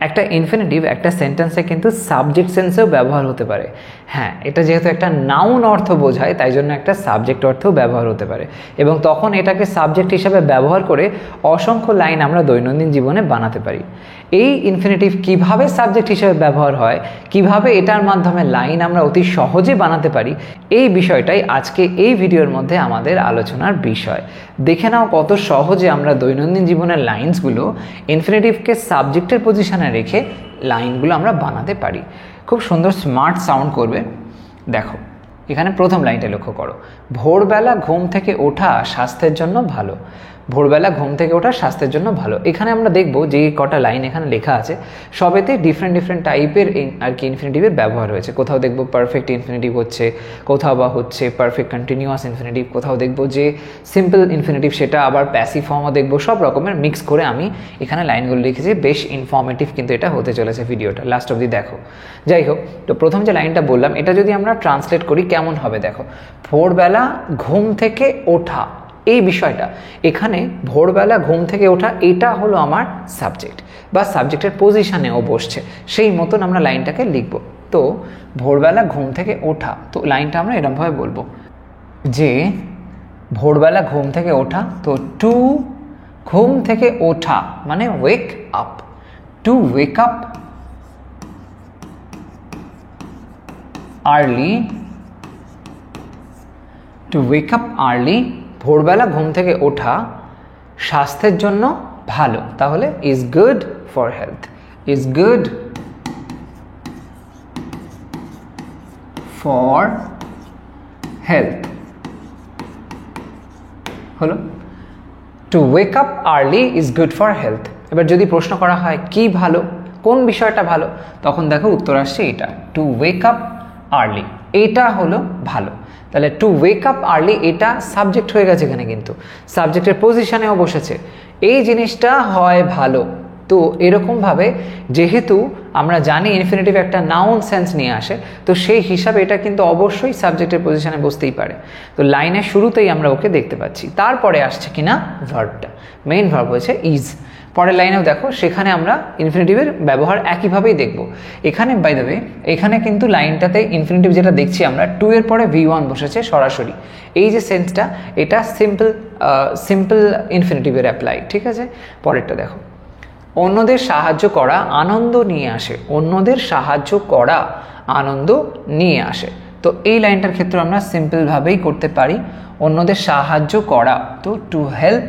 একটা ইনফিনিটিভ একটা সেন্টেন্সে কিন্তু সাবজেক্ট সেন্সেও ব্যবহার হতে পারে। হ্যাঁ, এটা যেহেতু একটা নাউন অর্থ বোঝায় তাই জন্য একটা সাবজেক্ট অর্থেও ব্যবহার হতে পারে, এবং তখন এটাকে সাবজেক্ট হিসাবে ব্যবহার করে অসংখ্য লাইন আমরা দৈনন্দিন জীবনে বানাতে পারি। এই ইনফিনিটিভ কিভাবে সাবজেক্ট হিসেবে ব্যবহার হয়, কিভাবে এটার মাধ্যমে লাইন আমরা অতি সহজে বানাতে পারি, এই বিষয়টাই আজকে এই ভিডিওর মধ্যে আমাদের আলোচনার বিষয়। দেখে নাও কত সহজে আমরা দৈনন্দিন জীবনের লাইন্সগুলো ইনফিনিটিভকে সাবজেক্টের পজিশনে রেখে লাইনগুলো আমরা বানাতে পারি। খুব সুন্দর স্মার্ট সাউন্ড করবে। দেখো এখানে প্রথম লাইনটা লক্ষ্য করো, ভোরবেলা ঘুম থেকে ওঠা স্বাস্থ্যের জন্য ভালো। ভোরবেলা ঘুম থেকে ওঠা স্বাস্থ্যের জন্য ভালো। এখানে আমরা দেখব যে কটা লাইন এখানে লেখা আছে সবেতে ডিফারেন্ট টাইপের আর কি ইনফিনিটিভের ব্যবহার হয়েছে। কোথাও দেখব পারফেক্ট ইনফিনিটিভ হচ্ছে, কোথাও বা হচ্ছে পারফেক্ট কন্টিনিউয়াস ইনফিনিটিভ, কোথাও দেখব যে সিম্পল ইনফিনিটিভ, সেটা আবার প্যাসিভ ফর্মও দেখব। সব রকমের মিক্স করে আমি এখানে লাইনগুলো লিখেছি। বেশ ইনফর্মেটিভ কিন্তু এটা হতে চলেছে ভিডিওটা, লাস্ট অবধি দেখো। যাই হোক, তো প্রথম যে লাইনটা বললাম এটা যদি আমরা ট্রান্সলেট করি কেমন হবে দেখো, ভোরবেলা ঘুম থেকে ওঠা, এই বিষয়টা এখানে ভোরবেলা ঘুম থেকে ওঠা এটা হলো আমার সাবজেক্ট বা সাবজেক্টের পজিশনেও বসছে, সেই মতন আমরা লাইনটাকে লিখব। তো ভোরবেলা ঘুম থেকে ওঠা, তো লাইনটা আমরা এরকমভাবে বলবো যে ভোরবেলা ঘুম থেকে ওঠা, তো টু ঘুম থেকে ওঠা মানে wake up, to wake up early, to wake up early, ভোরবেলা ঘুম থেকে ওঠা স্বাস্থ্যের জন্য ভালো, তাহলে is good for health, is good for health হলো। To wake up early is good for health. এবার যদি প্রশ্ন করা হয় কি ভালো, কোন বিষয়টা ভালো, তখন দেখো উত্তর আসছে এটা, টু ওয়েক আপ আর্লি, এটা হলো ভালো। তাহলে টু ওয়েক আপ আর্লি এটা সাবজেক্ট হয়ে গেছে, এখানে কিন্তু সাবজেক্টের পজিশনেও বসেছে, এই জিনিসটা হয় ভালো। তো এরকমভাবে যেহেতু আমরা জানি ইনফিনিটিভ একটা নাউন সেন্স নিয়ে আসে, তো সেই হিসাবে এটা কিন্তু অবশ্যই সাবজেক্টের পজিশনে বসতেই পারে। তো লাইনের শুরুতেই আমরা ওকে দেখতে পাচ্ছি, তারপরে আসছে কিনা ভার্বটা, মেইন ভার্ব হয়েছে ইজ। পরের লাইনেও দেখো সেখানে আমরা ইনফিনিটিভের ব্যবহার একইভাবেই দেখব। এখানে বাই দ্য ওয়ে এখানে কিন্তু লাইনটাতে ইনফিনিটিভ যেটা দেখছি আমরা, টু এর পরে V1 বসেছে সরাসরি, এই যে সেন্সটা এটা সিম্পল ইনফিনিটিভের অ্যাপ্লাই, ঠিক আছে। পরেরটা দেখো, অন্যদের সাহায্য করা আনন্দ নিয়ে আসে, অন্যদের সাহায্য করা আনন্দ নিয়ে আসে। তো এই লাইনটার ক্ষেত্রে আমরা সিম্পলভাবেই করতে পারি, অন্যদের সাহায্য করা, তো টু হেল্প,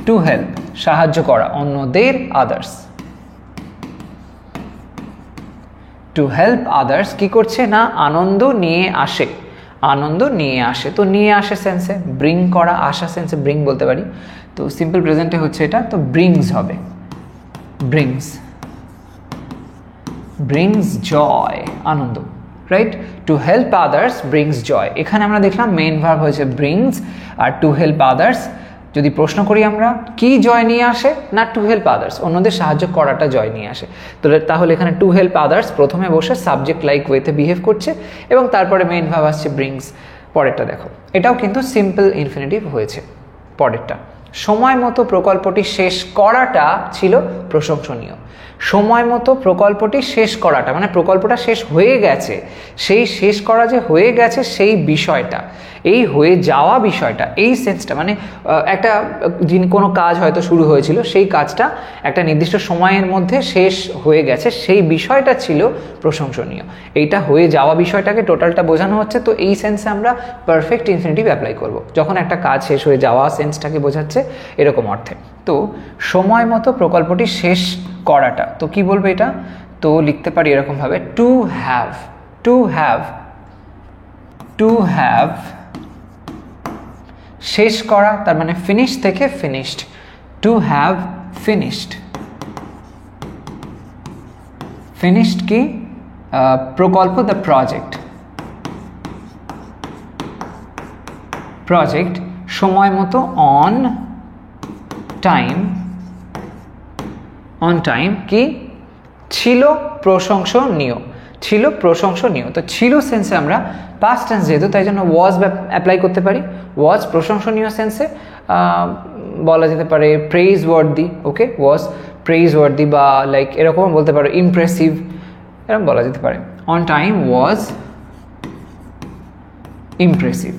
টু হেল্প সাহায্য করা, অন্যদের আদার্স, টু হেল্প আদার্স কি করছে না আনন্দ নিয়ে আসে, আনন্দ নিয়ে আসে। তো নিয়ে আসে সেন্সে, ব্রিং করা, আসা সেন্সে ব্রিং বলতে পারি। তো সিম্পল প্রেজেন্টে হচ্ছে এটা, তো ব্রিংস হবে, ব্রিংস, ব্রিংস জয়, আনন্দ, right. To help others brings joy, এখানে আমরা দেখলাম মেইন ভার্ব হয়েছে ব্রিংস, আর টু হেল্প আদার্স যদি প্রশ্ন করি আমরা কি জয় নিয়ে আসে, না টু হেল্প আদার্স, অন্যদের সাহায্য করাটা জয় নিয়ে আসে। তাহলে এখানে টু হেল্প আদার্স প্রথমে বসে সাবজেক্ট লাইক ওয়েতে বিহেভ করছে, এবং তারপরে মেইন ভার্ব আসছে ব্রিংস। পরেরটা দেখো, এটাও কিন্তু সিম্পল ইনফিনিটিভ হয়েছে। পরেরটা, সময় মতো প্রকল্পটি শেষ করাটা ছিল প্রশংসনীয়। সময় মতো প্রকল্পটি শেষ করাটা মানে প্রকল্পটা শেষ হয়ে গেছে, সেই শেষ করা যে হয়ে গেছে সেই বিষয়টা, এই হয়ে যাওয়া বিষয়টা, এই সেন্সটা মানে একটা কোনো কাজ হয়তো শুরু হয়েছিল, সেই কাজটা একটা নির্দিষ্ট সময়ের মধ্যে শেষ হয়ে গেছে, সেই বিষয়টা ছিল প্রশংসনীয়। এইটা হয়ে যাওয়া বিষয়টাকে টোটালটা বোঝানো হচ্ছে। তো এই সেন্সে আমরা পারফেক্ট ইনফিনিটিভ অ্যাপ্লাই করব যখন একটা কাজ শেষ হয়ে যাওয়া সেন্সটাকে বোঝাচ্ছে এরকম অর্থে। তো সময় মতো প্রকল্পটি শেষ করাটা, তো কি বলবো এটা, তো লিখতে পারি এরকম ভাবে, to have, to have, to have শেষ করা, তার মানে ফিনিশ থেকে finished, to have finished, finished কি প্রকল্প, দ্য প্রজেক্ট, প্রজেক্ট সময় মতো, অন টাইম, অন টাইম কি ছিল প্রশংসনীয়, ছিল প্রশংসনীয়। তো ছিল সেন্সে আমরা পাস্ট টেন্স যেহেতু তাই জন্য ওয়াজ অ্যাপ্লাই করতে পারি, ওয়াজ প্রশংসনীয় সেন্সে বলা যেতে পারে প্রেইজ ওয়ার্দি, ওকে, ওয়াজ প্রেইজ ওয়ার্দি বা লাইক এরকম বলতে পারো ইমপ্রেসিভ, এরকম বলা যেতে পারে। অন টাইম ওয়াজ ইমপ্রেসিভ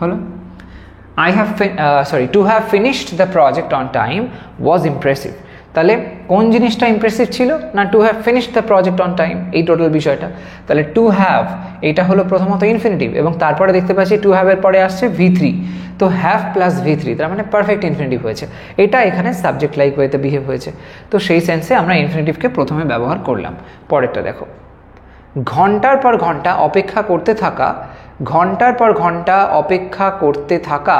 হলো। To have finished the project on time was impressive. তাহলে কোন জিনিসটা ইমপ্রেসিভ ছিল না, to have finished the project on time, এই টোটাল বিষয়টা। তাহলে টু হ্যাভ এটা হলো প্রথমত ইনফিনিটিভ, এবং তারপরে দেখতে পাচ্ছি টু হ্যাভের পরে আসছে V3, তো হ্যাভ প্লাস V3, তার মানে পারফেক্ট ইনফিনিটিভ হয়েছে। এটা এখানে সাবজেক্ট লাইক ওয়েতে বিহেভ হয়েছে, তো সেই সেন্সে আমরা ইনফিনিটিভকে প্রথমে ব্যবহার করলাম। পরেরটা দেখো, ঘন্টার পর ঘন্টা অপেক্ষা করতে থাকা, ঘন্টার পর ঘন্টা অপেক্ষা করতে থাকা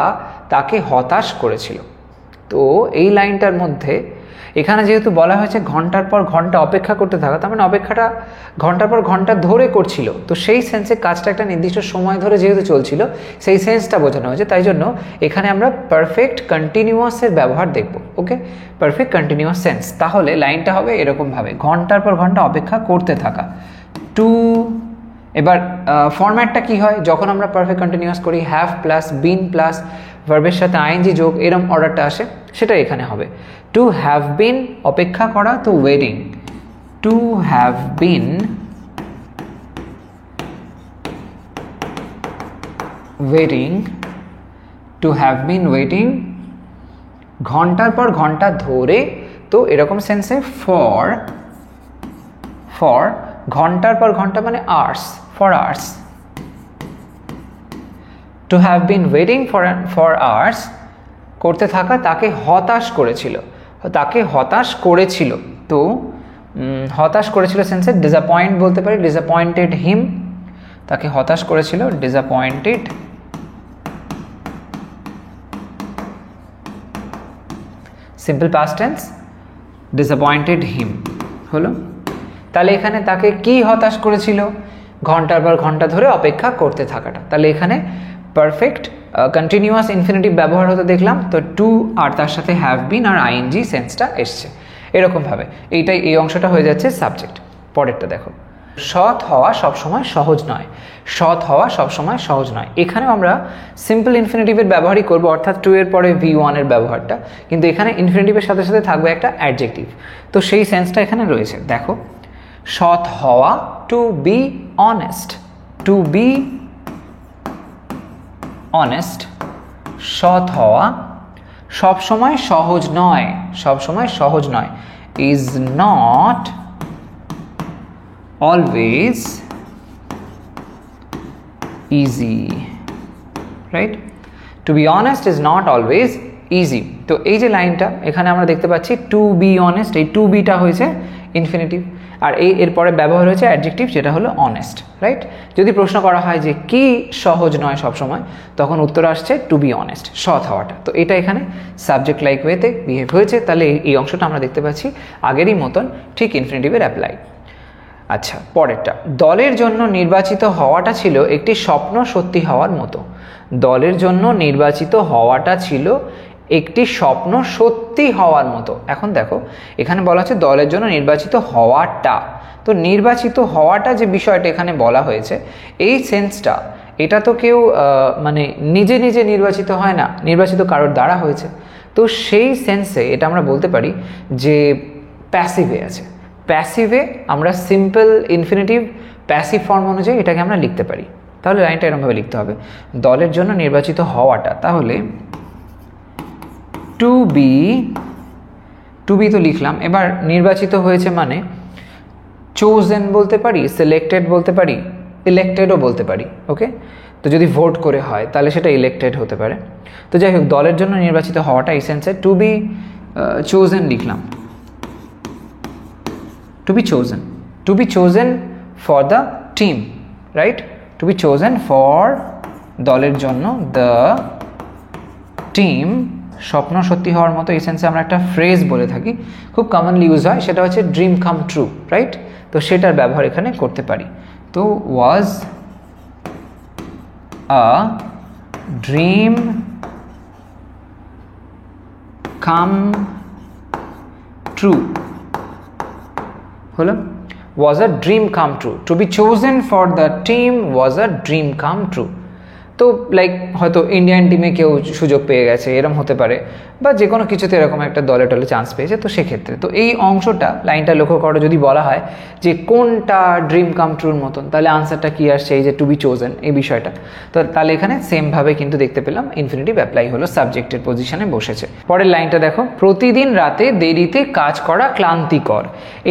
তাকে হতাশ করেছিল। তো এই লাইনটার মধ্যে এখানে যেহেতু বলা হয়েছে ঘন্টার পর ঘন্টা অপেক্ষা করতে থাকা, তার মানে অপেক্ষাটা ঘন্টার পর ঘন্টা ধরে করছিল, তো সেই সেন্সে কাজটা একটা নির্দিষ্ট সময় ধরে যেহেতু চলছিল সেই সেন্সটা বোঝানো হয়েছে, তাই জন্য এখানে আমরা পারফেক্ট কন্টিনিউয়াসের ব্যবহার দেখব। ওকে, পারফেক্ট কন্টিনিউয়াস সেন্স। তাহলে লাইনটা হবে এরকমভাবে, ঘন্টার পর ঘন্টা অপেক্ষা করতে থাকা টু। এবার ফরম্যাটটা কি হয় যখন আমরা পারফেক্ট কন্টিনিউয়াস করি, হ্যাভ প্লাস বিন প্লাস ভার্বের সাথে আইএনজি যোগ, এরম অর্ডারটা আসে, সেটা এখানে হবে। টু হ্যাভ বিন অপেক্ষা করা, তো waiting, two have been waiting, two have been waiting, ঘন্টার পর ঘন্টা ধরে, তো এরকম সেন্সে ফর, ফর ঘন্টার পর ঘন্টা মানে hours, for hours, two have been waiting for hours, করতে থাকা তাকে হতাশ করেছিল, তাকে হতাশ করেছিল, তো হতাশ করেছিল সেন্সে ডিসঅ্যাপয়েন্ট বলতে পারি, ডিসঅ্যাপয়েন্টেড হিম, তাকে হতাশ করেছিল, disappointed, simple past tense, disappointed him হলো। তাহলে এখানে তাকে কি হতাশ করেছিল, ঘন্টার পর ঘন্টা ধরে অপেক্ষা করতে থাকাটা। তাহলে এখানে পারফেক্ট কন্টিনিউয়াস ইনফিনিটিভ ব্যবহার হতে দেখলাম, তো টু আর তার সাথে হ্যাভ বিন আর আইএনজি সেন্সটা এসছে এরকমভাবে, এইটাই এই অংশটা হয়ে যাচ্ছে সাবজেক্ট। পরেরটা দেখো, সৎ হওয়া সবসময় সহজ নয়, সৎ হওয়া সবসময় সহজ নয়। এখানেও আমরা সিম্পল ইনফিনিটিভের ব্যবহারই করবো, অর্থাৎ টু এর পরে V1 এর ব্যবহারটা, কিন্তু এখানে ইনফিনিটিভের সাথে সাথে থাকবে একটা অ্যাডজেক্টিভ, তো সেই সেন্সটা এখানে রয়েছে। দেখো, সৎ হওয়া, to be honest, to be honest, সৎ হওয়া সবসময় সহজ নয়, সবসময় সহজ নয়, is not always easy, right? To be honest is not always easy. তো এই যে লাইনটা এখানে আমরা দেখতে পাচ্ছি টু বি অনেস্ট, এই টু বিটা হয়েছে ইনফিনিটিভ, আর এরপরে ব্যবহার হয়েছে অ্যাডজেক্টিভ যেটা হলো অনেস্ট, রাইট? যদি প্রশ্ন করা হয় যে কি সহজ নয় সবসময়, তখন উত্তর আসছে টু বি অনেস্ট, সৎ হওয়াটা। তো এটা এখানে সাবজেক্ট লাইক ওয়েতে বিহেভ হয়েছে, তাহলে এই অংশটা আমরা দেখতে পাচ্ছি আগেরই মতন ঠিক ইনফিনিটিভের অ্যাপ্লাই। আচ্ছা, পরেরটা, দলের জন্য নির্বাচিত হওয়াটা ছিল একটি স্বপ্ন সত্যি হওয়ার মতো, দলের জন্য নির্বাচিত হওয়াটা ছিল একটি স্বপ্ন সত্যি হওয়ার মতো। এখন দেখো এখানে বলা হচ্ছে দলের জন্য নির্বাচিত হওয়াটা, তো নির্বাচিত হওয়াটা যে বিষয়টা এখানে বলা হয়েছে, এই সেন্সটা এটা তো কেউ মানে নিজে নিজে নির্বাচিত হয় না, নির্বাচিত কারোর দ্বারা হয়েছে, তো সেই সেন্সে এটা আমরা বলতে পারি যে প্যাসিভে আছে। প্যাসিভে আমরা সিম্পল ইনফিনিটিভ প্যাসিভ ফর্ম অনুযায়ী এটাকে আমরা লিখতে পারি। তাহলে লাইনটা এরকমভাবে লিখতে হবে, দলের জন্য নির্বাচিত হওয়াটা, তাহলে টু বি তো লিখলাম, এবার নির্বাচিত হয়েছে মানে চোজেন বলতে পারি, সিলেক্টেড বলতে পারি, ইলেক্টেডও বলতে পারি। ওকে, তো যদি ভোট করে হয় তাহলে সেটা ইলেক্টেড হতে পারে। তো যাই হোক, দলের জন্য নির্বাচিত হওয়াটা এই সেন্সে টু বি চোজেন লিখলাম, to be chosen for the team, right? To be chosen for দলের জন্য, দ্য টিম, স্বপ্ন সত্যি হওয়ার মতো। এই সেন্সে আমরা একটা ফ্রেজ বলে থাকি, খুব কমনলি ইউজ হয়, সেটা হচ্ছে ড্রিম কাম ট্রু, রাইট? তো সেটার ব্যবহার এখানে করতে পারি। তো ওয়াজ আ ড্রিম কাম ট্রু হলো, was a dream come true. To be chosen for the team was a dream come true. তো লাইক হয়তো ইন্ডিয়ান টিমে কেউ সুযোগ পেয়ে গেছে, এরকম হতে পারে, বা যে কোনো কিছুতে এরকম একটা দলে টলে চান্স পেয়েছে, তো সেক্ষেত্রে তো এই অংশটা লাইনটা লক্ষ্য করো, যদি বলা হয় যে কোনটা ড্রিম কাম ট্রুর মতন, তাহলে আনসারটা কি আসছে, এই যে টু বি চোজেন এই বিষয়টা। তো তাহলে এখানে সেমভাবে কিন্তু দেখতে পেলাম ইনফিনিটিভ অ্যাপ্লাই হলো, সাবজেক্টের পজিশনে বসেছে। পরের লাইনটা দেখো, প্রতিদিন রাতে দেরিতে কাজ করা ক্লান্তিকর।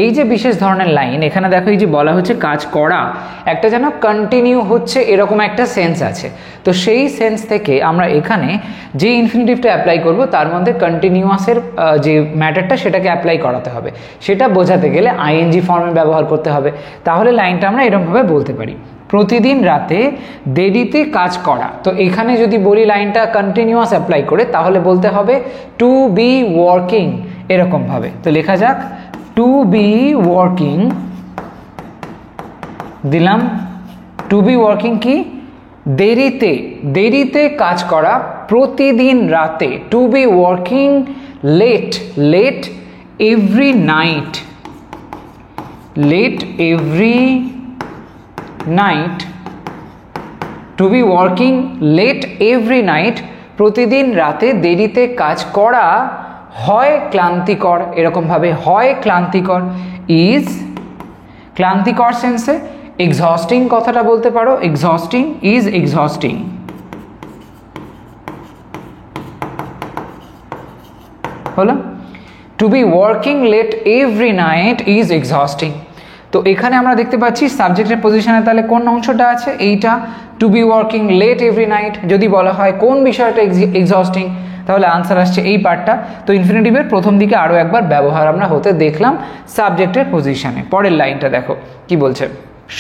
এই যে বিশেষ ধরনের লাইন, এখানে দেখো এই যে বলা হচ্ছে কাজ করা, একটা যেন কন্টিনিউ হচ্ছে এরকম একটা সেন্স আছে। তো সেই সেন্স থেকে আমরা এখানে যে ইনফিনিটিভটা অ্যাপ্লাই করব তার মধ্যে কন্টিনিউয়াসের যে ম্যাটারটা সেটাকে অ্যাপ্লাই করাতে হবে, সেটা বোঝাতে গেলে আইএনজি ফর্মে ব্যবহার করতে হবে। তাহলে লাইনটা আমরা এরকমভাবে বলতে পারি, প্রতিদিন রাতে দেরিতে কাজ করা। তো এখানে যদি বলি লাইনটা কন্টিনিউয়াস অ্যাপ্লাই করে, তাহলে বলতে হবে টু বি ওয়ার্কিং, এরকমভাবে। তো লেখা যাক টু বি ওয়ার্কিং, দিলাম টু বি ওয়ার্কিং কি, দেরিতে, দেরিতে কাজ করা প্রতিদিন রাতে, to be working late, late every night, late every night, to be working late every night, প্রতিদিন রাতে দেরিতে কাজ করা হয় ক্লান্তিকর, এরকমভাবে হয় ক্লান্তিকর, ইজ ক্লান্তিকর সেন্সে এক্সহস্টিং কথাটা বলতে পারো, এক্সহস্টিং, ইজ এক্সহস্টিং। হলো to be working late every night is exhausting. তো এখানে আমরা দেখতে পাচ্ছি সাবজেক্টের পজিশনে তাহলে কোন অংশটা আছে, এইটা to be working late every night. যদি বলা হয় কোন বিষয়টা এক্সহস্টিং, তাহলে আনসার আসছে এই পার্টটা। তো ইনফিনিটিভের প্রথম দিকে আরও একবার ব্যবহার আমরা হতে দেখলাম সাবজেক্টের পজিশনে। পরের লাইনটা দেখো কি বলছে,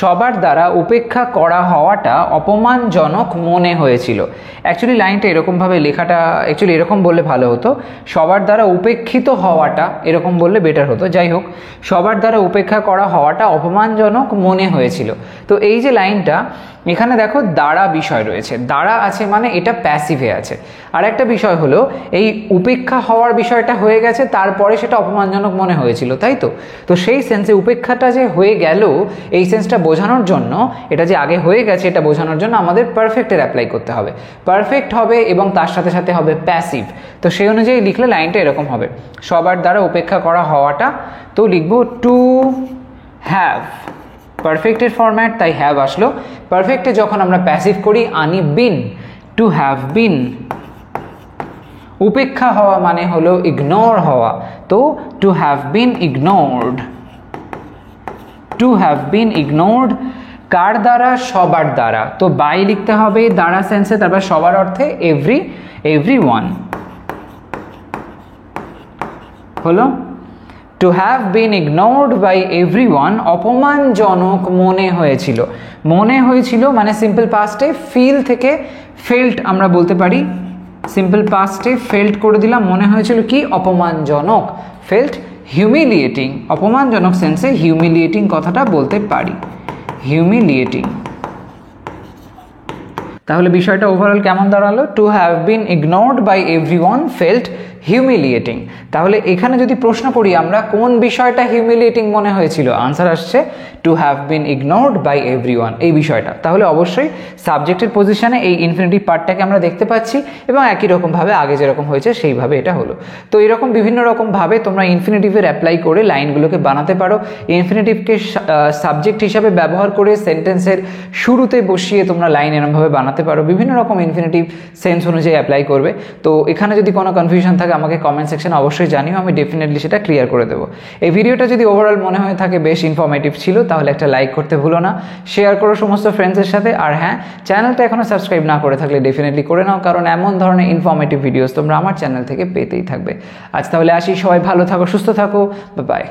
সবার দ্বারা উপেক্ষা করা হওয়াটা অপমানজনক মনে হয়েছিল। অ্যাকচুয়ালি লাইনটা এরকমভাবে লেখাটা অ্যাকচুয়ালি এরকম বললে ভালো হতো, সবার দ্বারা উপেক্ষিত হওয়াটা, এরকম বললে বেটার হতো। যাই হোক, সবার দ্বারা উপেক্ষা করা হওয়াটা অপমানজনক মনে হয়েছিল। তো এই যে লাইনটা, এখানে দেখো দ্বারা বিষয় রয়েছে, দ্বারা আছে মানে এটা প্যাসিভে আছে। আর একটা বিষয় হলো এই উপেক্ষা হওয়ার বিষয়টা হয়ে গেছে, তারপরে সেটা অপমানজনক মনে হয়েছিল, তাই তো। তো সেই সেন্সে উপেক্ষাটা যে হয়ে গেল, এই সেন্সটা বোঝানোর জন্য, এটা যে আগে হয়ে গেছে এটা বোঝানোর জন্য আমাদের পারফেক্টের অ্যাপ্লাই করতে হবে। পারফেক্ট হবে এবং তার সাথে সাথে হবে প্যাসিভ। তো সেই অনুযায়ী লিখলে লাইনটা এরকম হবে, সবার দ্বারা উপেক্ষা করা হওয়াটা, তো লিখবো টু হ্যাভ, পারফেক্টের ফরম্যাট তাই হ্যাভ আসলো। পারফেক্টে যখন আমরা প্যাসিভ করি আনি বিন, টু হ্যাভ বিন। উপেক্ষা হওয়া মানে হলো ইগনোর হওয়া, তো to have been ignored, to have been ignored. কার দ্বারা, সবার দ্বারা, তো বাই লিখতে হবে দ্বারা সেন্সে, তারপর সবার অর্থে এভরি, এভরিওয়ান। হলো two have been ignored by everyone, অপমানজনক মনে হয়েছিল। মনে হয়েছিল মানে সিম্পল পাস্টে ফিল থেকে ফেল্ট আমরা বলতে পারি, সিম্পল পাস্টে ফেল্ট করে দিলাম, মনে হয়েছিল কি অপমানজনক, ফেল্ট হিউমিলিয়েটিং, অপমানজনক সেন্সে হিউমিলিয়েটিং কথাটা বলতে পারি, হিউমিলিয়েটিং। তাহলে বিষয়টা ওভারঅল কেমন দাঁড়ালো, two have been ignored by everyone felt humiliating. তাহলে এখানে যদি প্রশ্ন করি আমরা কোন বিষয়টা হিউমিলিয়েটিং মনে হয়েছিল, আনসার আসছে two have been ignored by everyone, এই বিষয়টা। তাহলে অবশ্যই সাবজেক্টের পজিশনে এই ইনফিনিটিভ পার্টটাকে আমরা দেখতে পাচ্ছি এবং একই রকমভাবে আগে যেরকম হয়েছে সেইভাবে এটা হলো। তো এরকম বিভিন্ন রকমভাবে তোমরা ইনফিনিটিভের অ্যাপ্লাই করে লাইনগুলোকে বানাতে পারো। ইনফিনিটিভকে সাবজেক্ট হিসাবে ব্যবহার করে সেন্টেন্সের শুরুতে বসিয়ে তোমরা লাইন এরকমভাবে বানাতে পারো, বিভিন্ন রকম ইনফিনিটিভ সেন্স অনুযায়ী অ্যাপ্লাই করবে। তো এখানে যদি কোনো কনফিউশন থাকে আমাকে কমেন্ট সেকশনে অবশ্যই জানিও, আমি ডেফিনেটলি সেটা ক্লিয়ার করে দেবো। এই ভিডিওটা যদি ওভারঅল মনে হয়ে থাকে বেশ ইনফরমেটিভ ছিল, তাহলে একটা লাইক করতে ভুলো না, শেয়ার করো সমস্ত ফ্রেন্ডসের সাথে। আর হ্যাঁ, চ্যানেলটা এখনও সাবস্ক্রাইব না করে থাকলে ডেফিনেটলি করে নাও, কারণ এমন ধরনের ইনফরমেটিভ ভিডিওস তোমরা আমার চ্যানেল থেকে পেতেই থাকবে। আজ তাহলে আসি, সবাই ভালো থাকো, সুস্থ থাকো, বাই বাই।